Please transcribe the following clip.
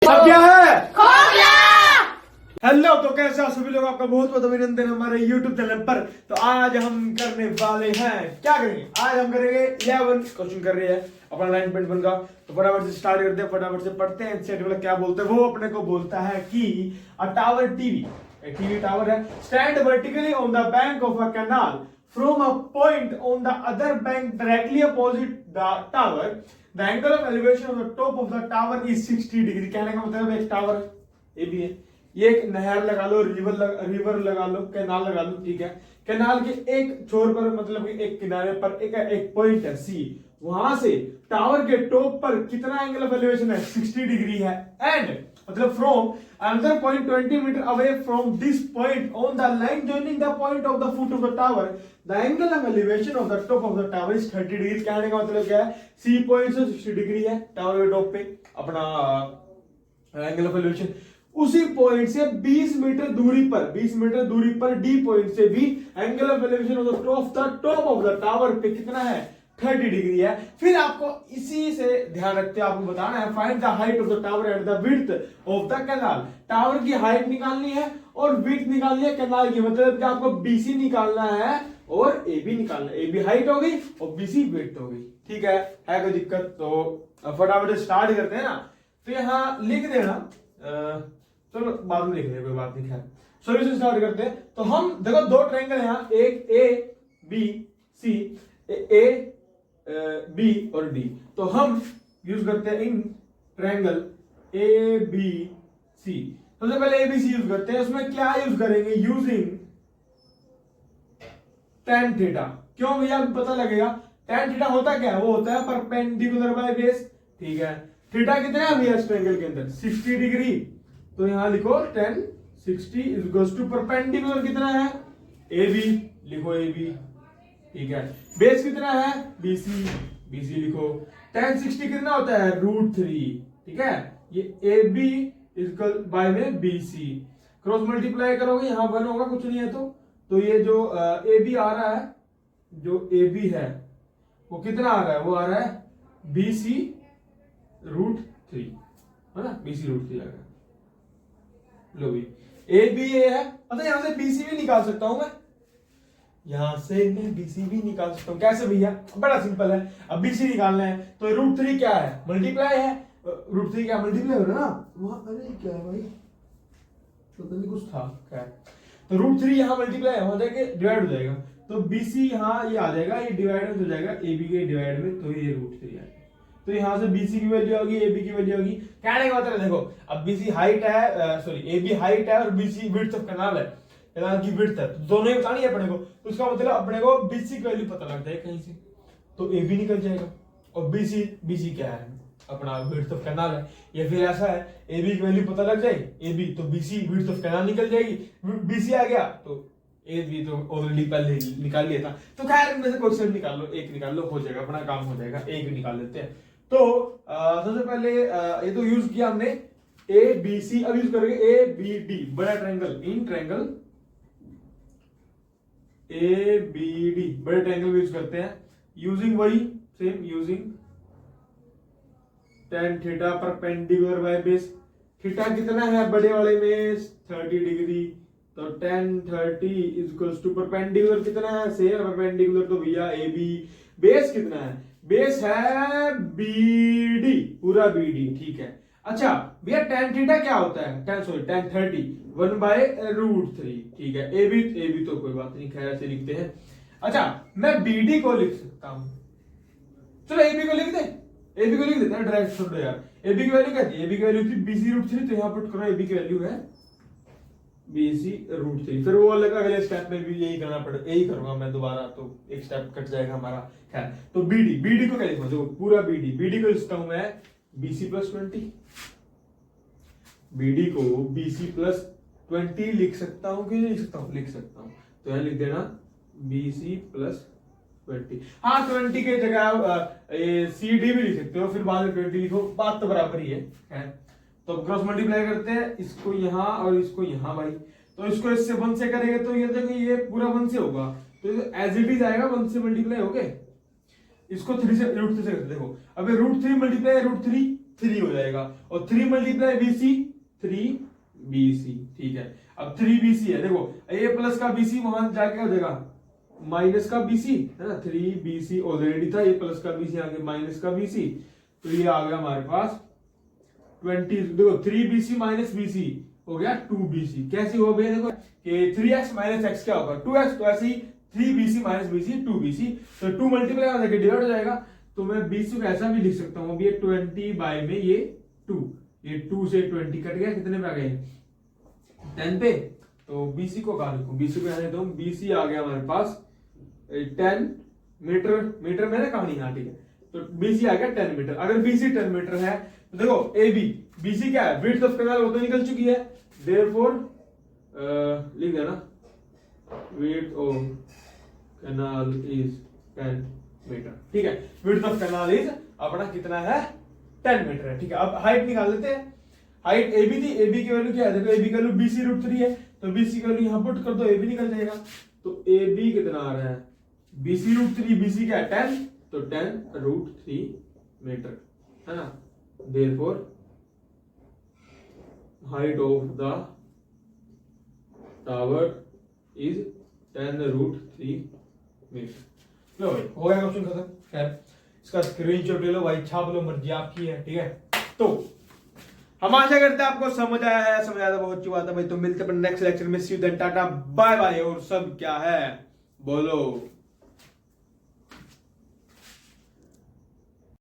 अब क्या है? हेलो, तो कैसे हो सभी लोग? आपका बहुत बहुत अभिनंदन हमारे YouTube चैनल पर। तो आज हम करने वाले हैं, क्या करेंगे? आज हम करेंगे 11 क्वेश्चन कर रहे हैं अपना 9.1 का। तो फटाफट से स्टार्ट करते हैं, फटाफट से पढ़ते हैं। सेट वाला क्या बोलते हैं? वो अपने को बोलता है कि अ टावर टीवी टावर है, stand vertically on the bank of a canal from a point on the other bank directly opposite the tower, the angle of elevation of the top of the tower is 60 degree. कहने का मतलब एक tower है, ये भी है, ये एक नहर लगा लो, रिवर लगा लो, कैनाल लगा लो, ठीक है। कैनाल के एक छोर पर, मतलब एक किनारे पर एक पॉइंट है सी, वहां से टावर के टॉप पर कितना एंगल ऑफ एलिवेशन है? 60 डिग्री है। एंड मतलब from another point 20 metre away from this point on the line joining the point of the foot of the tower, the angle of elevation of the top of the tower is 30 degree. कहने का मतलब क्या है? C point से 60 degree है tower के top पे अपना एंगल ऑफ एलिवेशन। उसी पॉइंट से 20 मीटर दूरी पर डी पॉइंट से भी angle of elevation of the top of the tower पे कितना है? 30 डिग्री है। फिर आपको इसी से ध्यान रखते हैं, आपको बताना है find the height of the tower and the width of the canal. Tower की हाइट निकालनी है और विड्थ निकालनी है कैनाल की, मतलब कि आपको बीसी निकालना है और एबी निकालना है। एबी हाइट हो गई और बीसी विड्थ हो गई, ठीक है कोई दिक्कत? तो फटाफट स्टार्ट करते हैं ना। तो यहाँ लिख देना, चलो बाद में देखेंगे, कोई बात नहीं। खैर सॉल्यूशन स्टार्ट करते हैं। तो हम देखो दो ट्रायंगल है यहाँ, एक A B C, A B और डी। तो हम यूज करते हैं इन ट्रायंगल ए बी सी। सबसे पहले ए बी सी यूज करते हैं। उसमें क्या यूज करेंगे? Using tan theta. क्यों भैया? पता लगेगा। tan थीटा होता क्या है? वो होता है परपेंडिकुलर बाय बेस, ठीक है। थीटा कितना है भैया इस ट्रायंगल के अंदर? 60 डिग्री। तो यहां लिखो tan 60 is equals to perpendicular कितना है? AB, लिखो AB, ठीक है। बेस कितना है? BC लिखो। tan 60 कितना होता है? √3, ठीक है। ये AB इक्वल बाय में BC, क्रॉस मल्टीप्लाई करोगे यहां 1 होगा, कुछ नहीं है तो ये जो AB आ रहा है, जो AB है वो कितना आ रहा है? वो आ रहा है BC √3, है ना? BC √3 आ रहा है। लो भी ए बी ए है, मतलब यहां से बीसी भी निकाल सकता हूं मैं, यहां से मैं बीसी भी निकाल सकता हूं। कैसे भैया? बड़ा सिंपल है। अब बीसी निकालना है तो √3 क्या है? मल्टीप्लाई है। √3 क्या मल्टीप्लाई हो रहा है ना वहां? अरे क्या है भाई, तो कुछ था क्या? तो √3 यहां मल्टीप्लाई है, वहां जाके डिवाइड हो जाएगा। तो बीसी यहां ये आ जाएगा, ये डिवाइड हो जाएगा एबी के डिवाइड में, तो ये √3 आएगा। तो यहां से BC की वैल्यू होगी, AB की वैल्यू होगी। कहने का मतलब देखो, अब BC हाइट है, सॉरी AB हाइट है और BC विड्थ ऑफ कैनाल है, कैनाल की विड्थ है, तो दोनों ही बतानी है अपने को। तो इसका मतलब अपने को BC की वैल्यू पता लग जाए कहीं से, तो AB निकल जाएगा। और BC क्या है? अपना विड्थ ऑफ कैनाल है। या फिर ऐसा है, AB की वैल्यू पता लग जाए AB, तो BC विड्थ ऑफ कैनाल निकल जाएगी। BC आ गया तो AB तो ऑलरेडी पहले निकाल लिया था। तो खैर इनमें से क्वेश्चन निकाल लो, एक निकाल लो, हो जाएगा, अपना काम हो जाएगा। एक निकाल लेते हैं। तो सबसे पहले ये तो यूज किया हमने ए बी सी। अब यूज करेंगे ए बी डी, बड़ा triangle. In triangle A B D, बड़े ट्रायंगल यूज करते हैं यूजिंग वही same, using tan theta perpendicular by base. Theta कितना है बड़े वाले में? 30 डिग्री। तो tan 30 is equals to perpendicular कितना है? सेम परपेंडिकुलर, तो भैया AB। बेस कितना है? बेस है BD, पूरा BD, ठीक है। अच्छा भैया tan थीटा क्या होता है? tan 30 1/√3, ठीक है। AB तो कोई बात नहीं, खैर ऐसे लिखते हैं। अच्छा मैं BD को लिख सकता हूं, चलो AB को लिख दे, AB को लिख देते हैं डायरेक्ट, छोड़ो यार। AB की वैल्यू क्या थी? AB की वैल्यू थी BC √3, तो यहां पुट करो AB की वैल्यू है BC √3। फिर वो अलग अगले स्टेप में भी यही करना पड़ेगा, यही करूंगा मैं दोबारा, तो एक स्टेप कट जाएगा हमारा। खैर तो BD को क्या लिखूं? देखो पूरा BD को लिखता हूं मैं BC + 20। BD को BC + 20 लिख सकता हूं कि नहीं लिख सकता हूं? लिख सकता हूं। तो यहां लिख देना BC + 20। हाँ 20 की जगह CD भी लिख सकते हो, फिर बाद में 20 लिखो, बात तो बराबर ही है। तो क्रॉस मल्टीप्लाई करते हैं, इसको यहां और इसको यहां भाई। तो इसको इससे 1 से करेंगे तो ये देखो ये पूरा 1 से होगा, तो एज इट इज आएगा 1 से मल्टीप्लाई हो गए। इसको 3 से √3 से करते देखो, अब √3 मल्टीप्लाई √3 3 हो जाएगा, और 3 मल्टीप्लाई BC 3BC, ठीक है। अब 3BC है, देखो A प्लस का BC वहां जाके हो जाएगा माइनस का BC है ना, 3BC ऑलरेडी था, A प्लस का BC आगे माइनस का BC, तो ये आ गया हमारे पास 20, देखो 3BC माइनस BC हो गया 2BC। कैसे हो गया, देखो कि 3x माइनस x क्या होगा 2x, तो ऐसे ही 3BC माइनस BC 2BC, तो 2 मल्टीप्लाई हो जाएगा डिवाइड हो जाएगा, तो मैं BC को ऐसा भी लिख सकता हूँ, अभी ये 20 बाय में ये 2, ये 2 से 20 कट गया, कितने पे आ गए 10 पे, तो BC को कहा लिखूं, BC को यहाँ देता हूँ, BC आ गया हमारे पास 10 मीटर, मीटर में ना कहानी, हाँ ठीक है, तो BC आ गया 10 मीटर। अगर BC 10 मीटर है तो देखो AB, BC क्या है, विड्थ ऑफ कैनाल वो तो निकल चुकी है, देयरफॉर लिख देना width of canal is 10 metre, ठीक है। विड्थ ऑफ कैनाल इज अपना कितना है 10 मीटर है, ठीक है। अब हाइट निकाल लेते हैं, हाइट AB थी, AB की वैल्यू क्या है, देखो AB की वैल्यू BC रूट 3 है, तो BC की वैल्यू यहां पुट कर दो, AB निकल जाएगा, तो AB कितना आ रहा है BC रूट 3, BC क्या है 10, तो 10 रूट 3 मीटर है ना, therefore height of the tower is 10 root 3 metre. लो भाई हो गया क्वेश्चन खत्म। खैर इसका स्क्रीनशॉट ले लो भाई, छाप लो, मर्जी आपकी है, ठीक है। तो हम आशा करते हैं आपको समझ आया है, समझ आया बहुत अच्छी बात है भाई। तो मिलते हैं नेक्स्ट लेक्चर में, see you then, tata bye bye. और सब क्या है बोलो।